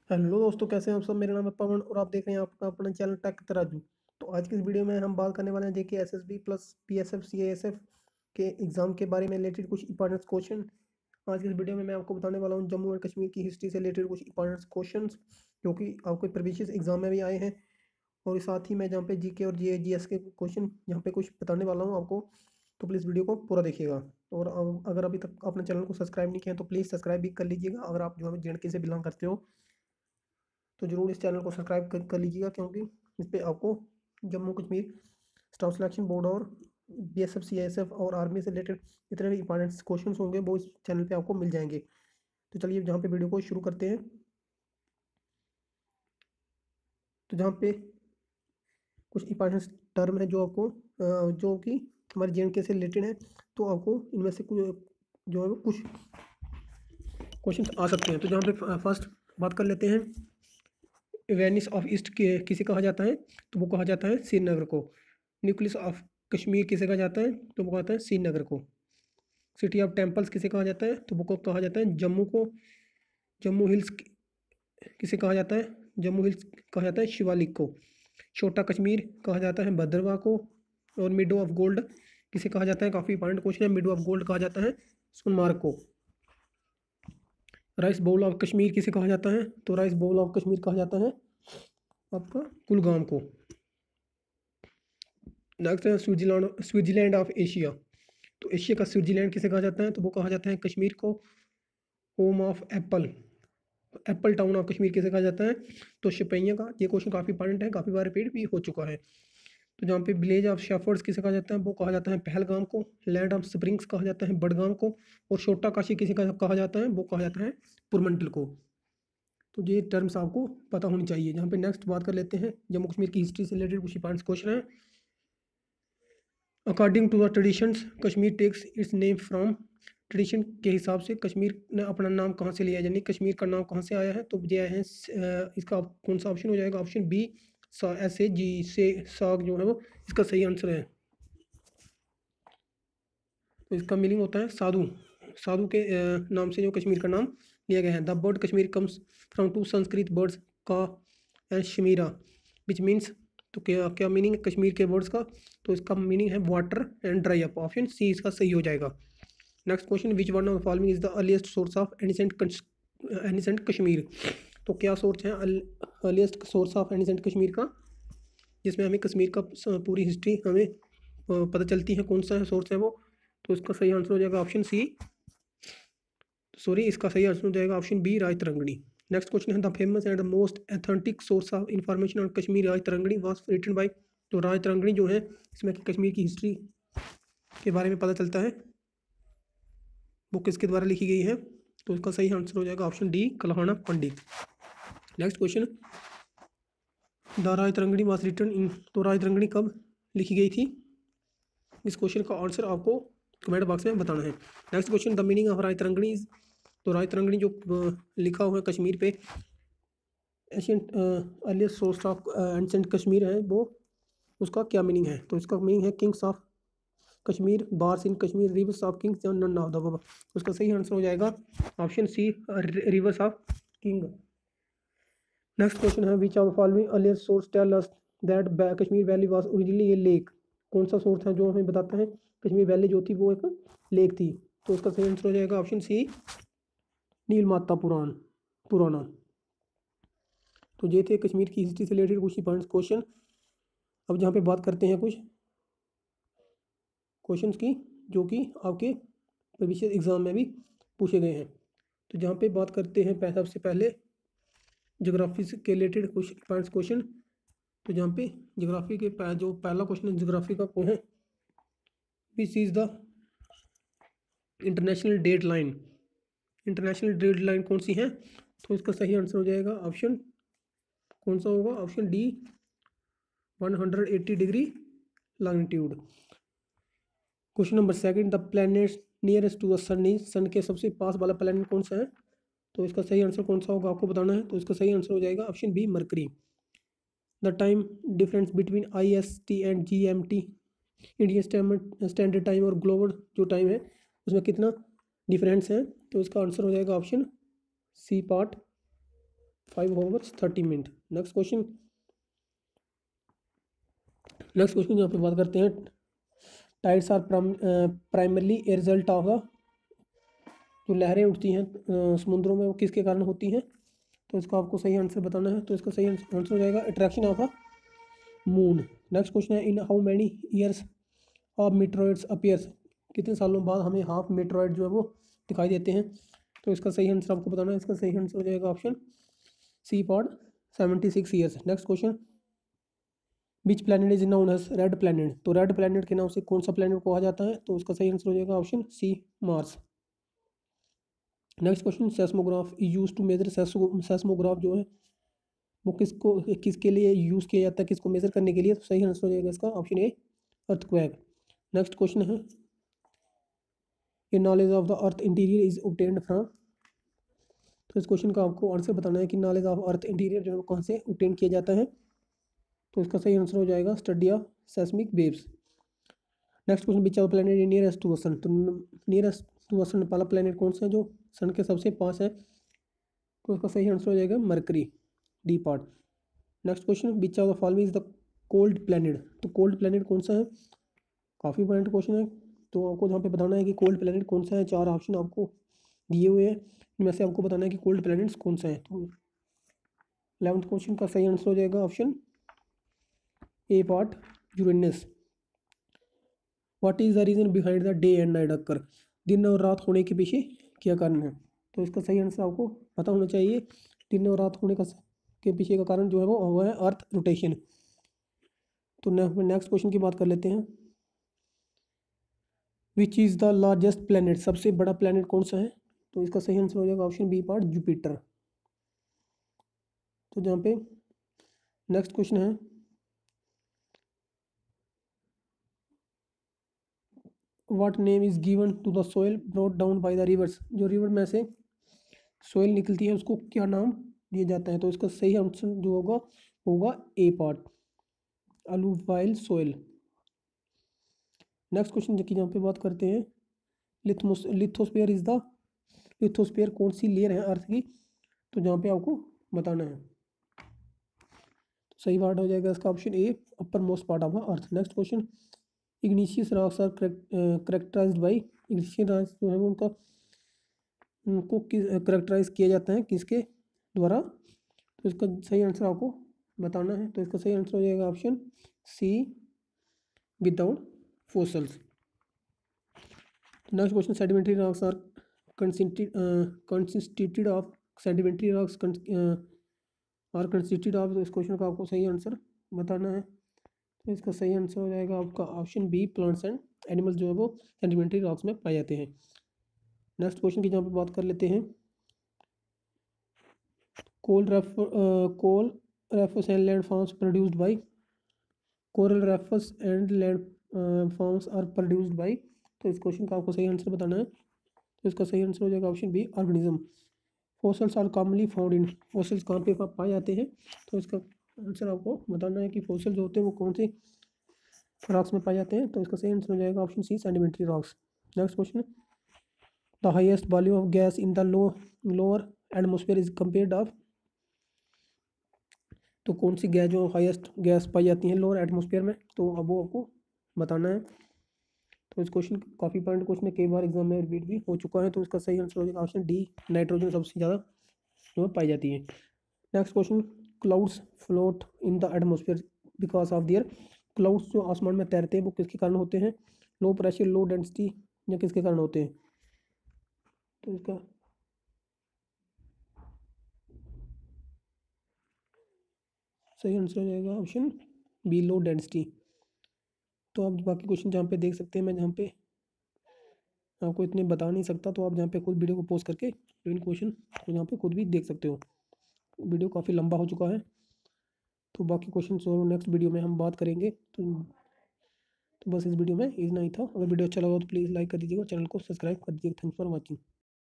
Hello दोस्तों, कैसे हैं आप सब। मेरा नाम है पवन और आप देख रहे हैं आपका अपना चैनल टेक तराजू। तो आज की इस वीडियो में हम बात करने वाले हैं जेके एसएसबी प्लस पीएसएफ सीएएसएफ के एग्ज़ाम के बारे में रिलेटेड कुछ इंपॉर्टेंट क्वेश्चन। आज की इस वीडियो में मैं आपको बताने वाला हूं जम्मू एंड कश्मीर की हिस्ट्री से रिलेटेड कुछ इंपॉर्टेंट क्वेश्चन जो कि आपको प्रीवियस एग्जाम में भी आए हैं। और साथ ही मैं जहाँ पे जीके और जीएस के क्वेश्चन यहाँ पे कुछ बताने वाला हूँ आपको। तो प्लीज़ वीडियो को पूरा देखिएगा। और अगर अभी तक अपने चैनल को सब्सक्राइब नहीं किया है तो प्लीज़ सब्सक्राइब भी कर लीजिएगा। अगर आप जो है जेएंडके से बिलोंग करते हो तो ज़रूर इस चैनल को सब्सक्राइब कर लीजिएगा, क्योंकि इस पे आपको Jammu Kashmir staff selection board और बीएसएफ सीएसएफ और आर्मी से रिलेटेड जितने भी इंपॉर्टेंट क्वेश्चन होंगे वो इस चैनल पे आपको मिल जाएंगे। तो चलिए जहाँ पे वीडियो को शुरू करते हैं। तो जहाँ पे कुछ इंपॉर्टेंट टर्म है जो आपको जो कि हमारे जेएंडके से रिलेटेड है, तो आपको इनमें से कुछ जो है वो कुछ क्वेश्चन आ सकते हैं। तो जहाँ पे फर्स्ट बात कर लेते हैं, वेनिस ऑफ ईस्ट किसे कहा जाता है, तो वो कहा जाता है श्रीनगर को। न्यूक्लियस ऑफ कश्मीर किसे कहा जाता है, तो वो कहता है श्रीनगर को। सिटी ऑफ टेम्पल्स किसे कहा जाता है, तो वो को कहा जाता है जम्मू को। जम्मू हिल्स किसे कहा जाता है, जम्मू हिल्स कहा जाता है शिवालिक को। छोटा कश्मीर कहा जाता है भद्रवा को। और मिडो ऑफ गोल्ड किसे कहा जाता है, काफ़ी इंपॉर्टेंट क्वेश्चन है, मिडो ऑफ गोल्ड कहा जाता है सोनमार्ग को। राइस बाउल ऑफ कश्मीर किसे कहा जाता है, तो राइस बाउल ऑफ कश्मीर कहा जाता है आपका कुलगाम को। नेक्स्ट है स्विट्जरलैंड ऑफ एशिया। तो एशिया का स्विट्जरलैंड किसे कहा जाता है, तो वो कहा जाता है कश्मीर को। Home of Apple, Apple town of Kashmir किसे कहा जाता है, तो शपैया का। ये क्वेश्चन काफ़ी इंपॉर्टेंट है, काफ़ी बार रिपीट भी हो चुका है। तो जहाँ पे विलेज ऑफ शेफर्ड्स किसे कहा जाता है, वो कहा जाता है पहलगाम को। लैंड ऑफ स्प्रिंग्स कहा जाता है बडगाम को। और छोटा काशी किसे कहा जाता है, वो कहा जाता है पुरमंडल को। तो ये टर्म्स आपको पता होनी चाहिए। जहाँ पे नेक्स्ट बात कर लेते हैं जम्मू कश्मीर की हिस्ट्री से रिलेटेड कुछ इंपॉर्टेंट क्वेश्चन है। According to the traditions Kashmir takes its name from. Tradition के हिसाब से कश्मीर ने अपना नाम कहाँ से लिया, यानी कश्मीर का नाम कहाँ से आया है, तो ये है इसका कौन सा ऑप्शन हो जाएगा, ऑप्शन बी SAG से साग जो है वो इसका सही आंसर है। तो इसका मीनिंग होता है साधु। साधु के नाम से जो कश्मीर का नाम लिया गया है। The word Kashmir comes from two Sanskrit words ka and shamira which means. तो क्या क्या मीनिंग है कश्मीर के वर्ड्स का, तो इसका मीनिंग है water and dry up. Option C इसका सही हो जाएगा। Next question, which one of the following is the earliest source of ancient Kashmir. तो क्या सोर्स है earliest source of ancient Kashmir का, जिसमें हमें कश्मीर का पूरी हिस्ट्री हमें पता चलती है, कौन सा सोर्स है वो। तो इसका सही आंसर हो जाएगा ऑप्शन सी, सॉरी इसका सही आंसर हो जाएगा option B Rajatarangini. Next question है, the famous and the most authentic source of information on Kashmir Rajatarangini was written by. तो राय तरंगणी जो है इसमें कश्मीर की हिस्ट्री के बारे में पता चलता है, वो किसके द्वारा लिखी गई है, तो इसका सही आंसर हो जाएगा option D Kalhana Pandit. Next question, the Rajatarangini was written in. तो राय तरंगणी कब लिखी गई थी, इस क्वेश्चन का आंसर आपको कमेंट बॉक्स में बताना है। Next question, the meaning of Rajatarangini is. तो राय तरंगणी जो लिखा हुआ है कश्मीर पे ancient earliest source of ancient Kashmir है, वो उसका क्या मीनिंग है, तो इसका मीनिंग है kings of Kashmir, bars in Kashmir, rivers of kings, none of the above. उसका सही आंसर हो जाएगा option C rivers of king. Next question है, which of the following earliest source tell us that Kashmir valley was originally a lake. कौन सा source है जो हमें बताता है कश्मीर वैली जो थी वो एक लेक थी, तो उसका सही आंसर हो जाएगा ऑप्शन सी नील माता पुराना। तो ये थे कश्मीर की हिस्ट्री से रिलेटेड कुछ इंपॉर्टेंट क्वेश्चन। अब जहाँ पे बात करते हैं कुछ क्वेश्चंस की जो कि आपके प्रीवियस एग्जाम में भी पूछे गए हैं। तो जहाँ पे बात करते हैं सबसे पहले ज्योग्राफी के रिलेटेड कुछ इंपॉर्टेंट क्वेश्चन। तो जहाँ पे ज्योग्राफी के जो पहला क्वेश्चन है ज्योग्राफी का वो है, which is the international date line. International date line कौन सी है, तो इसका सही आंसर हो जाएगा ऑप्शन कौन सा होगा, option D 180 degree longitude. Question number second, the planet nearest to the sun is. Sun के सबसे पास वाला प्लैनेट कौन सा है, तो इसका सही आंसर कौन सा होगा आपको बताना है। तो इसका सही आंसर हो जाएगा option B Mercury. The time difference between IST and GMT, Indian standard time और ग्लोबल जो टाइम है उसमें कितना डिफरेंस है, तो इसका आंसर हो जाएगा option C part 5 hours 30 minute. Next question यहाँ पे बात करते हैं, tides are primarily a result of the, जो लहरें उठती हैं समुद्रों में वो किसके कारण होती हैं? तो इसका आपको सही आंसर बताना है। तो इसका सही आंसर हो जाएगा attraction of the moon. Next question है, in how many years of meteoroids appears, कितने सालों बाद हमें हाफ मीटरॉइड जो है वो दिखाई देते हैं? तो इसका सही आंसर आपको बताना है। इसका सही आंसर हो जाएगा option C for 76 years. Next question, which planet is known as red planet, तो रेड प्लैनेट के नाम से कौन सा प्लैनेट कहा जाता है? तो उसका सही आंसर हो जाएगा option C Mars. Next question, seismograph use to measure, seismograph जो है वो किसके लिए यूज़ किया जाता है, किसको मेजर करने के लिए? तो सही आंसर हो जाएगा इसका option A earthquake. Next question है, a knowledge of the earth interior is obtained from, तो इस क्वेश्चन का आपको आंसर बताना है कि नॉलेज ऑफ अर्थ इंटीरियर जो है कौन से ऑब्टेन किया जाता है? तो इसका सही आंसर हो जाएगा study of seismic waves. Next question, which are planet nearest to the sun, तो नियरेस्ट टू द सन वाला प्लैनेट कौन सा है जो सन के सबसे पास है? तो इसका सही आंसर हो जाएगा mercury, D part. Next question, which of the following is the cold planet, तो कोल्ड प्लैनेट कौन सा है? काफ़ी इंपॉर्टेंट क्वेश्चन है। तो आपको यहाँ पे बताना है कि कोल्ड प्लैनेट कौन सा है। 4 ऑप्शन आपको दिए हुए हैं, इनमें से आपको बताना है कि कोल्ड प्लैनेट्स कौन सा है। तो 11th क्वेश्चन का सही आंसर हो जाएगा option A part Uranus. What is the reason behind the day and night occur, दिन और रात होने के पीछे क्या कारण है? तो इसका सही आंसर आपको पता होना चाहिए। दिन और रात होने के पीछे का कारण जो है वो है अर्थ रोटेशन। तो नेक्स्ट क्वेश्चन की बात कर लेते हैं, विच इज़ द लार्जेस्ट प्लैनेट, सबसे बड़ा प्लैनेट कौन सा है? तो इसका सही आंसर हो जाएगा ऑप्शन बी पार्ट जुपिटर। तो जहाँ पे नेक्स्ट क्वेश्चन है, what name is given to the soil brought down by the rivers, जो रिवर में से सोइल निकलती है उसको क्या नाम दिया जाता है? तो इसका सही आंसर जो होगा ए पार्ट अलूवाइल सोइल। नेक्स्ट क्वेश्चन की जहाँ पे बात करते हैं, लिथोस्फीयर इज द, लिथोस्फीयर कौन सी लेयर है अर्थ की? तो जहाँ पे आपको बताना है। तो सही पार्ट हो जाएगा इसका option A upper most part of the earth. Next question, igneous rocks are characterized by, igneous rocks जो है उनको करेक्टराइज किया जाता है किसके द्वारा? तो इसका सही आंसर आपको बताना है। तो इसका सही आंसर हो जाएगा option C without fossils. Next question, sedimentary rocks are consisted of, sedimentary rocks are consisted of, तो इस क्वेश्चन का आपको सही आंसर बताना है। तो इसका सही आंसर हो जाएगा आपका option B plants and animals जो है वो सेडिमेंट्री रॉक्स में पाए जाते हैं। नेक्स्ट क्वेश्चन की जहाँ पे बात कर लेते हैं, coral reefs and land forms produced by, coral reefs and land forms are produced by, तो इस क्वेश्चन का आपको सही आंसर बताना है। तो इसका सही आंसर हो जाएगा option B organism. Fossils are commonly found in, fossils कहाँ पे पाए जाते हैं? तो इसका आंसर आपको बताना है कि फॉसल जो होते हैं वो कौन से रॉक्स में पाए जाते हैं। तो इसका सही आंसर हो जाएगा option C sedimentary rocks. Next question, the highest volume of gas in the lower atmosphere is compared of, तो कौन सी गैस जो हाईएस्ट गैस पाई जाती है लोअर एटमोसफेयर में? तो अब वो आपको बताना है। तो इस क्वेश्चन काफ़ी पॉइंट क्वेश्चन है, कई बार एग्जाम में रिपीट भी हो चुका है। तो इसका सही आंसर हो जाएगा ऑप्शन डी नाइट्रोजन सबसे ज़्यादा जो पाई जाती है। Next question, clouds float in the atmosphere because of their, clouds जो आसमान में तैरते हैं वो किसके कारण होते हैं? लो प्रेशर, लो डेंसिटी, या किसके कारण होते हैं? तो इसका सही आंसर हो जाएगा ऑप्शन बी लो डेंसिटी। तो आप बाकी क्वेश्चन जहाँ पे देख सकते हैं, मैं जहाँ पे आपको इतने बता नहीं सकता, तो आप जहाँ पे खुद वीडियो को पॉज करके इन क्वेश्चन को यहाँ पे खुद भी देख सकते हो। वीडियो काफ़ी लंबा हो चुका है, तो बाकी क्वेश्चन और नेक्स्ट वीडियो में हम बात करेंगे। तो बस इस वीडियो में इतना ही था। अगर वीडियो अच्छा लगा तो प्लीज़ लाइक कर दीजिएगा, चैनल को सब्सक्राइब कर दीजिएगा। Thanks for watching.